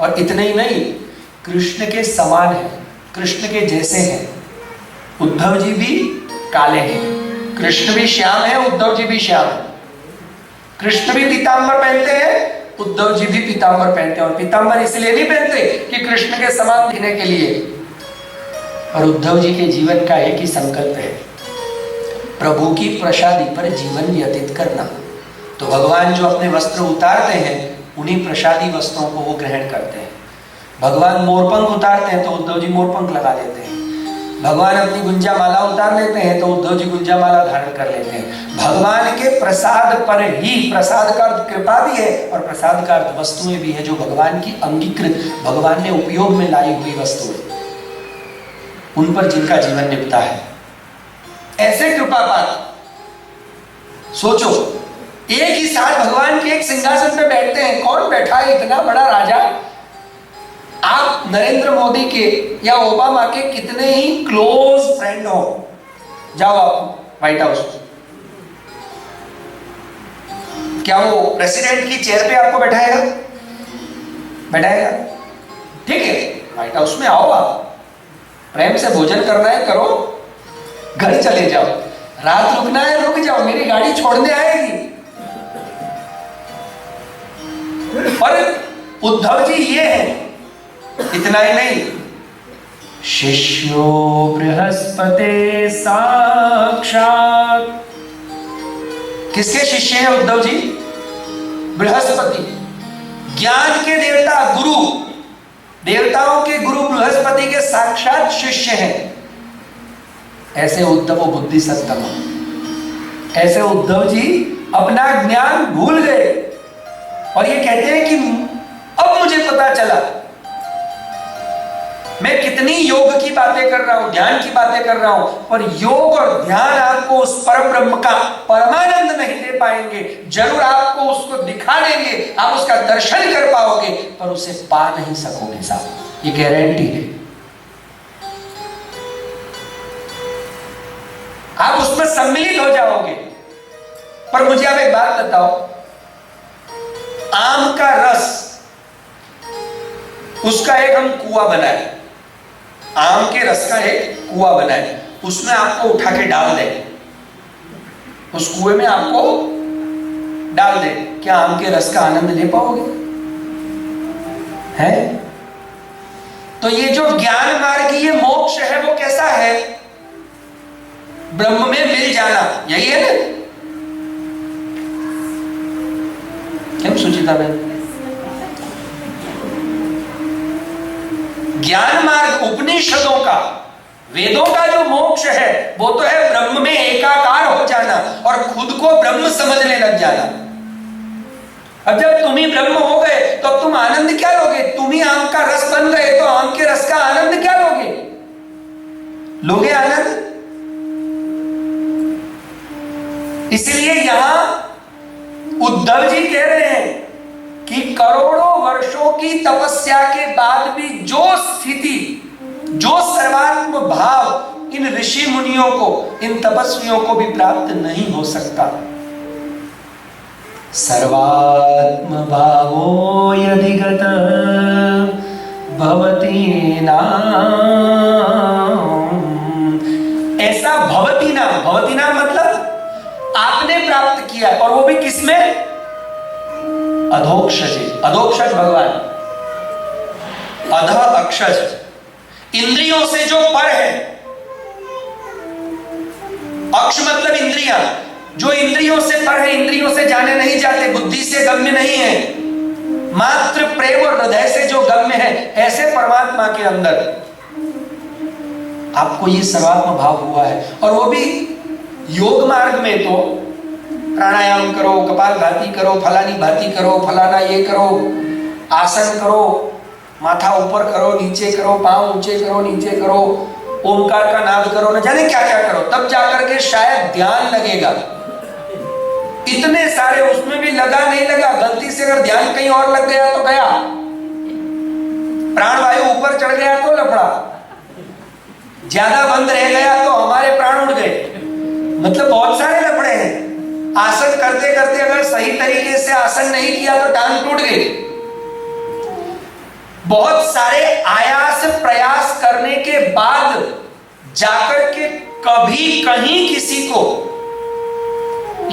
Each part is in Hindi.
और इतने ही नहीं, कृष्ण के समान है, कृष्ण के जैसे हैं। उद्धव जी भी काले हैं, कृष्ण भी श्याम है, उद्धव जी भी श्याम है। कृष्ण भी पीतांबर पहनते हैं, उद्धव जी भी पीतांबर पहनते हैं। और पीतांबर इसलिए नहीं पहनते कि कृष्ण के समान दिखने के लिए। और उद्धव जी के जीवन का एक ही संकल्प है, प्रभु की प्रसादी पर जीवन व्यतीत करना। तो भगवान जो अपने वस्त्र उतारते हैं, उन्हीं प्रसादी वस्त्रों को वो ग्रहण करते हैं। भगवान मोरपंख उतारते हैं तो उद्धव जी मोरपंख लगा लेते हैं। भगवान अपनी गुंजा माला उतार लेते हैं तो उद्धव जी गुंजा माला धारण कर लेते हैं। भगवान के प्रसाद पर ही, प्रसाद का अर्थ कृपा भी है और प्रसाद का अर्थ वस्तुएं भी है, जो भगवान की अंगीकृत, भगवान ने उपयोग में लाई हुई वस्तुएं, उन पर जिनका जीवन निपटा है। ऐसे कृपापात सोचो, एक ही साथ भगवान के एक सिंहासन पे बैठते हैं। कौन बैठा है इतना बड़ा राजा? आप नरेंद्र मोदी के या ओबामा के कितने ही क्लोज फ्रेंड हो, जाओ आप व्हाइट हाउस, क्या वो प्रेसिडेंट की चेयर पे आपको बैठाएगा? बैठाएगा? ठीक है, व्हाइट हाउस में आओ, आप प्रेम से भोजन करना है करो, घर चले जाओ, रात रुकना है रुक जाओ, मेरी गाड़ी छोड़ने आएगी। और उद्धव जी ये है। इतना ही नहीं, शिष्यो बृहस्पति साक्षात। किसके शिष्य हैं उद्धव जी? बृहस्पति, ज्ञान के देवता, गुरु, देवताओं के गुरु बृहस्पति के साक्षात शिष्य हैं। ऐसे उद्धव बुद्धि सत्तम, ऐसे उद्धव जी अपना ज्ञान भूल गए और ये कहते हैं कि अब मुझे पता चला, मैं कितनी योग की बातें कर रहा हूं, ध्यान की बातें कर रहा हूं, पर योग और ध्यान आपको उस परम ब्रह्म का परमानंद नहीं दे पाएंगे। जरूर आपको उसको दिखा देंगे, आप उसका दर्शन कर पाओगे, पर उसे पा नहीं सकोगे साहब, ये गारंटी है। आप उसमें सम्मिलित हो जाओगे। पर मुझे आप एक बात बताओ, आम का रस, उसका एक हम कुआं बनाए, आम के रस का एक कुआं बनाए, उसमें आपको उठा के डाल दे, उस कुएं में आपको डाल दे, क्या आम के रस का आनंद ले पाओगे? है? तो ये जो ज्ञान मार्ग, ये मोक्ष है, वो कैसा है? ब्रह्म में मिल जाना, यही है ना? क्या सुचिता बहन? ज्ञान मार्ग उपनिषदों का, वेदों का जो मोक्ष है, वो तो है ब्रह्म में एकाकार हो जाना और खुद को ब्रह्म समझने लग जाना। अब जब तुम ही ब्रह्म हो गए तो अब तुम आनंद क्या लोगे? तुम ही आम का रस बन गए तो आम के रस का आनंद क्या लोगे? लोगे आनंद? इसलिए यहां उद्धव जी कह रहे हैं कि करोड़ों वर्षों की तपस्या के बाद भी जो स्थिति, जो सर्वात्म भाव इन ऋषि मुनियों को, इन तपस्वियों को भी प्राप्त नहीं हो सकता। सर्वात्म भावो यदि गत भवति नाम, ऐसा भवति नाम मतलब आपने प्राप्त किया, और वो भी किसमें? अधोक्षज, अधोक्षज भगवान, अध अक्षज, इंद्रियों से जो पर है। अक्ष मतलब इंद्रियां, जो इंद्रियों से पर है, इंद्रियों से जाने नहीं जाते, बुद्धि से गम्य नहीं है, मात्र प्रेम और हृदय से जो गम्य है, ऐसे परमात्मा के अंदर आपको ये सर्वात्म भाव हुआ है। और वो भी योग मार्ग में तो प्राणायाम करो, कपालभाति करो, फलानी भाति करो, फलाना ये करो, आसन करो, माथा ऊपर करो, नीचे करो, पांव ऊंचे करो, नीचे करो, ओमकार का नाद करो, न जाने क्या क्या करो, तब जाकर के शायद ध्यान लगेगा। इतने सारे, उसमें भी लगा नहीं लगा, गलती से अगर ध्यान कहीं और लग गया तो गया, प्राणवायु ऊपर चढ़ गया तो लफड़ा, ज्यादा बंद रह गया तो हमारे प्राण उड़ गए। मतलब बहुत सारे लफड़े हैं। आसन करते करते अगर सही तरीके से आसन नहीं किया तो टांग टूट गई। बहुत सारे आयास प्रयास करने के बाद जाकर के कभी कहीं किसी को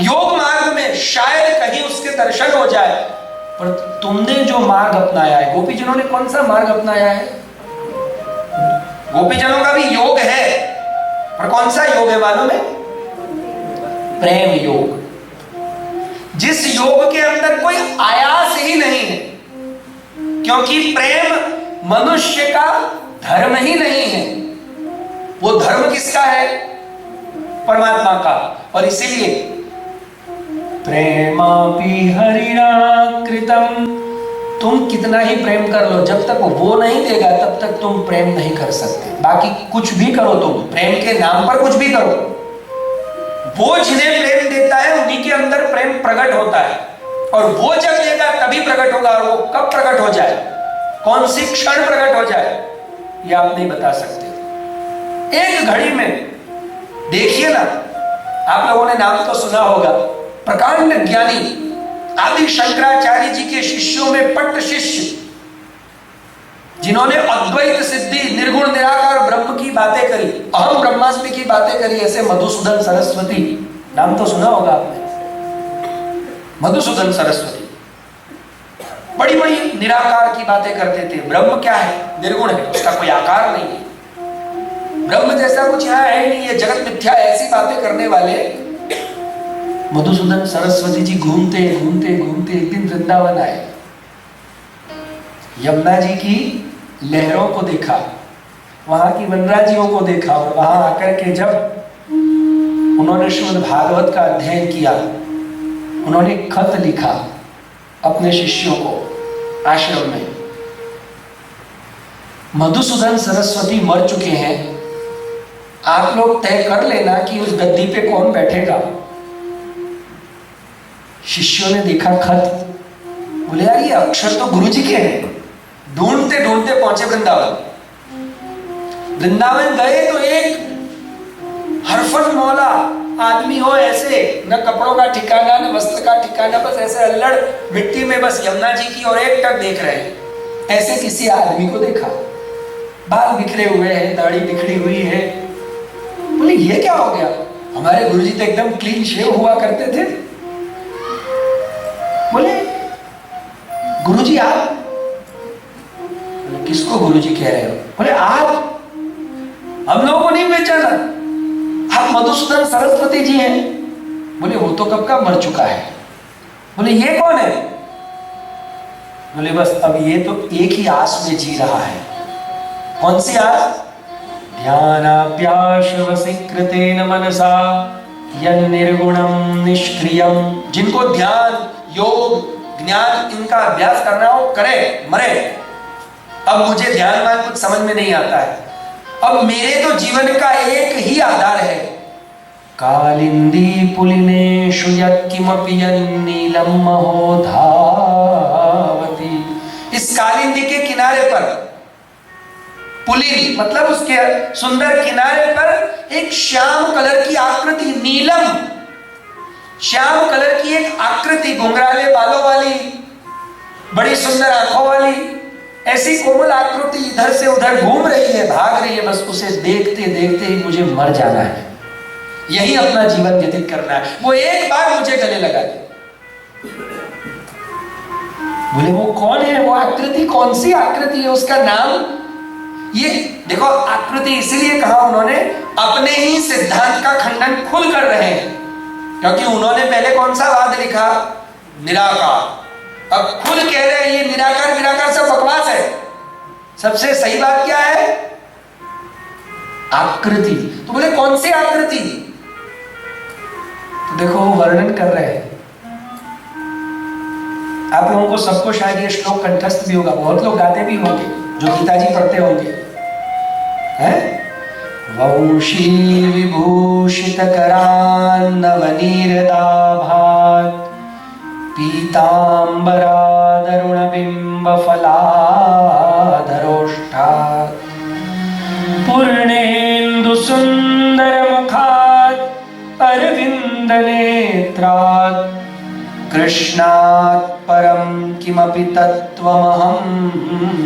योग मार्ग में शायद कहीं उसके दर्शन हो जाए। पर तुमने जो मार्ग अपनाया है, गोपीजनों ने कौन सा मार्ग अपनाया है? गोपीजनों का भी योग है, पर कौन सा योग है मालूम है? प्रेम योग। जिस योग के अंदर कोई आयास ही नहीं है, क्योंकि प्रेम मनुष्य का धर्म ही नहीं है। वो धर्म किसका है? परमात्मा का। और इसीलिए प्रेमापि हरिणा कृतम, तुम कितना ही प्रेम कर लो, जब तक वो नहीं देगा तब तक तुम प्रेम नहीं कर सकते। बाकी कुछ भी करो, तुम प्रेम के नाम पर कुछ भी करो, वो जिन्हें प्रेम देता है उन्हीं के अंदर प्रेम प्रकट होता है। और वो जब देगा तभी प्रकट होगा। और वो कब प्रकट हो जाए, कौन सी क्षण प्रकट हो जाए, ये आप नहीं बता सकते। एक घड़ी में देखिए ना, आप लोगों ने नाम तो सुना होगा, प्रकांड ज्ञानी आदि शंकराचार्य जी के शिष्यों में पट्ट शिष्य, जिन्होंने अद्वैत सिद्धि, निर्गुण निराकार ब्रह्म की बातें करी, अहम ब्रह्मास्मि की बातें करी, ऐसे मधुसूदन सरस्वती, नाम तो सुना होगा आपने। मधुसूदन सरस्वती बड़ी बड़ी निराकार की बातें करते थे। ब्रह्म क्या है? निर्गुण है, उसका कोई आकार नहीं है, ब्रह्म जैसा कुछ यहाँ है नहीं, ये जगत मिथ्या, ऐसी बातें करने वाले मधुसूदन सरस्वती जी घूमते घूमते घूमते एक दिन वृंदावन आए। यमुना जी की लहरों को देखा, वहां की वनराजियों को देखा, और वहां आकर के जब उन्होंने श्रीमद् भागवत का अध्ययन किया, उन्होंने खत लिखा अपने शिष्यों को आश्रम में। मधुसूदन सरस्वती मर चुके हैं, आप लोग तय कर लेना कि उस गद्दी पे कौन बैठेगा। शिष्यों ने देखा खत, बोले यार ये अक्षर तो गुरु जी के हैं। ढूंढते ढूंढते पहुंचे वृंदावन। वृंदावन गए तो एक हरफन मौला आदमी हो, ऐसे न कपड़ों का ठिकाना न वस्त्र का ठिकाना, बस ऐसे अल्लड़ मिट्टी में बस यमुना जी की और एक टक देख रहे हैं। ऐसे किसी आदमी को देखा, बाल बिखरे हुए हैं, दाढ़ी बिखरी हुई है। बोले ये क्या हो गया? हमारे गुरुजी तो एकदम क्लीन शेव हुआ करते थे। बोले गुरुजी आप? बोले किसको गुरुजी कह रहे हो? बोले आप, हम लोगों को नहीं पहचाना, आप मधुसूदन सरस्वती जी हैं। बोले वो तो कब का मर चुका है। बोले ये कौन है? बोले बस अब ये तो एक ही आस में जी रहा है। कौन सी आस? ध्यानाभ्यास वसीकृतेन मनसा यन्निर्गुणं निष्क्रियं, जिनको ध्यान, योग, ज्ञान इनका अभ्यास करना हो करे, मरे। अब मुझे ध्यान मान कुछ समझ में नहीं आता है, अब मेरे तो जीवन का एक ही आधार है, कालिंदी पुलिनेषु यत्किमपि यन्नीलं महो धावति। इस कालिंदी के किनारे पर, पुलिन मतलब उसके सुंदर किनारे पर एक श्याम कलर की आकृति, नीलम श्याम कलर की एक आकृति, घुंघराले बालों वाली, बड़ी सुंदर आंखों वाली, ऐसी कोमल आकृति इधर से उधर घूम रही है, भाग रही है। बस उसे देखते देखते ही मुझे मर जाना है, यही अपना जीवन व्यतीत करना है। वो एक बार मुझे गले लगा दे। बोले वो कौन है? वो आकृति कौन सी आकृति है? उसका नाम? ये देखो, आकृति इसलिए कहा उन्होंने, अपने ही सिद्धांत का खंडन खुद कर रहे हैं, क्योंकि उन्होंने पहले कौन सा वाद लिखा? निराकार। अब खुद कह रहे हैं ये निराकार निराकार सब बकवास है, सबसे सही बात क्या है? आकृति। तो बोले कौन सी आकृति? तो देखो वो वर्णन कर रहे हैं। आप लोगों को सबको शायद ये श्लोक कंठस्थ भी होगा, बहुत लोग गाते भी होंगे, जो गीताजी पढ़ते होंगे, हैं? वंशी विभूषित करान्नवनीरदाभात् पीताम्बरादरुणबिम्ब फलाधरोष्ठात् पूर्णेन्दु सुंदर मुखात् अरविंद नेत्रात् कृष्णात् परम किमपि तत्त्वमहं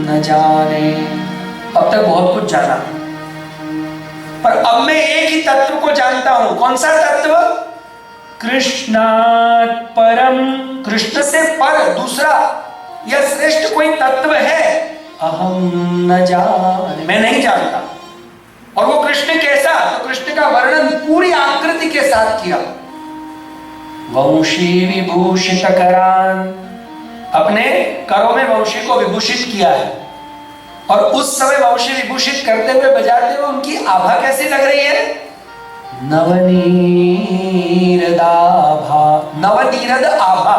न जाने। अब तक बहुत कुछ जाना, पर अब मैं एक ही तत्व को जानता हूं। कौन सा तत्व? कृष्णात् परम, कृष्ण से पर दूसरा या श्रेष्ठ कोई तत्व है, अहम न जाने, मैं नहीं जानता। और वो कृष्ण कैसा? तो कृष्ण का वर्णन पूरी आकृति के साथ किया। वंशी विभूषित करान, अपने करों में वंशी को विभूषित किया है। और उस समय वंशी विभूषित करते हुए बजाते हुए उनकी आभा कैसी लग रही है? नवनीरदाभा, नवनीरद आभा,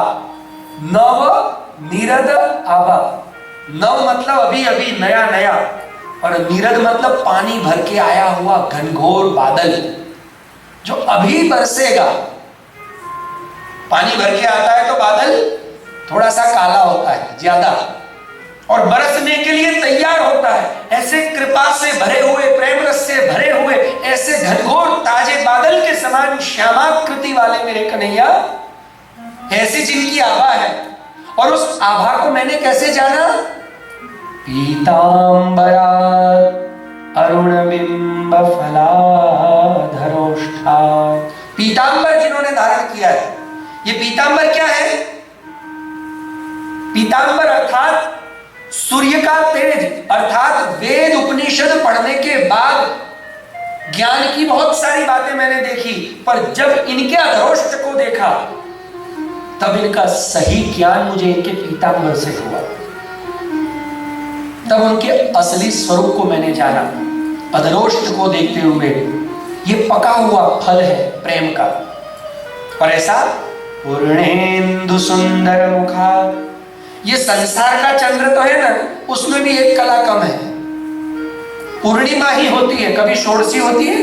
नवनीरद आभा। नव मतलब अभी अभी, नया नया, और नीरद मतलब पानी भर के आया हुआ घनघोर बादल जो अभी बरसेगा। पानी भर के आता है तो बादल थोड़ा सा काला होता है ज्यादा, और बरसने के लिए तैयार होता है। ऐसे कृपा से भरे हुए, प्रेम रस से भरे हुए, ऐसे घनघोर ताजे बादल के समान श्यामाकृति वाले मेरे कन्हैया, ऐसी जिनकी आभा है। और उस आभा को मैंने कैसे जाना? पीतांबरा अरुणबिंब फलाधरोष्ठा, पीतांबर जिन्होंने धारण किया है। ये पीतांबर क्या है? पीतांबर अर्थात सूर्य का तेज, अर्थात वेद उपनिषद पढ़ने के बाद ज्ञान की बहुत सारी बातें मैंने देखी, पर जब इनके अधरोष्ठ को देखा तब इनका सही ज्ञान मुझे इनके पीतांबर से हुआ। तब उनके असली स्वरूप को मैंने जाना। अधरोष्ठ को देखते हुए ये पका हुआ फल है प्रेम का। और ऐसा पूर्णेन्दु सुंदर मुखा, ये संसार का चंद्र तो है ना, उसमें भी एक कला कम है। पूर्णिमा ही होती है, कभी षोडशी होती है,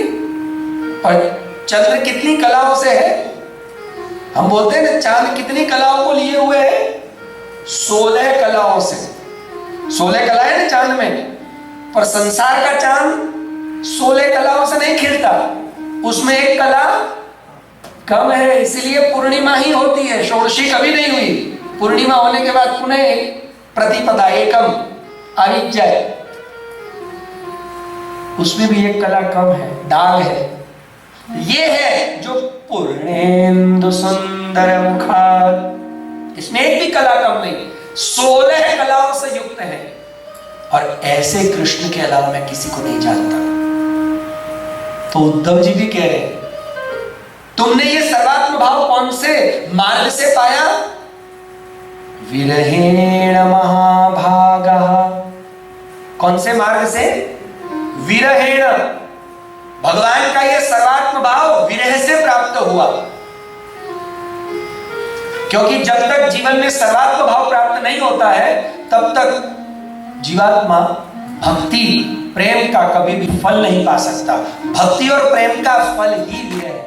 और चंद्र कितनी कलाओं से है। हम बोलते हैं ना, चांद कितनी कलाओं को लिए हुए है? 16 कलाओं से। 16 कलाएं ना चांद में, पर संसार का चांद 16 कलाओं से नहीं खिलता, उसमें एक कला कम है, इसीलिए पूर्णिमा ही होती है, षोडशी कभी नहीं हुई। पूर्णिमा होने के बाद पुनः प्रतिपदा एकम आ जाए, उसमें भी एक कला कम है, दाग है। ये है जो पूर्णेन्दु सुंदर मुखा, इसमें एक भी कला कम नहीं, 16 कलाओं से युक्त है। और ऐसे कृष्ण के अलावा मैं किसी को नहीं जानता। तो उद्धव जी भी कह रहे हैं, तुमने ये सर्वात्म भाव कौन से मार्ग से पाया? विरहेण महाभागः, कौन से मार्ग से? विरहेण, भगवान का ये सर्वात्म भाव विरह से प्राप्त हुआ। क्योंकि जब तक जीवन में सर्वात्म भाव प्राप्त नहीं होता है, तब तक जीवात्मा भक्ति प्रेम का कभी भी फल नहीं पा सकता। भक्ति और प्रेम का फल ही विरह है।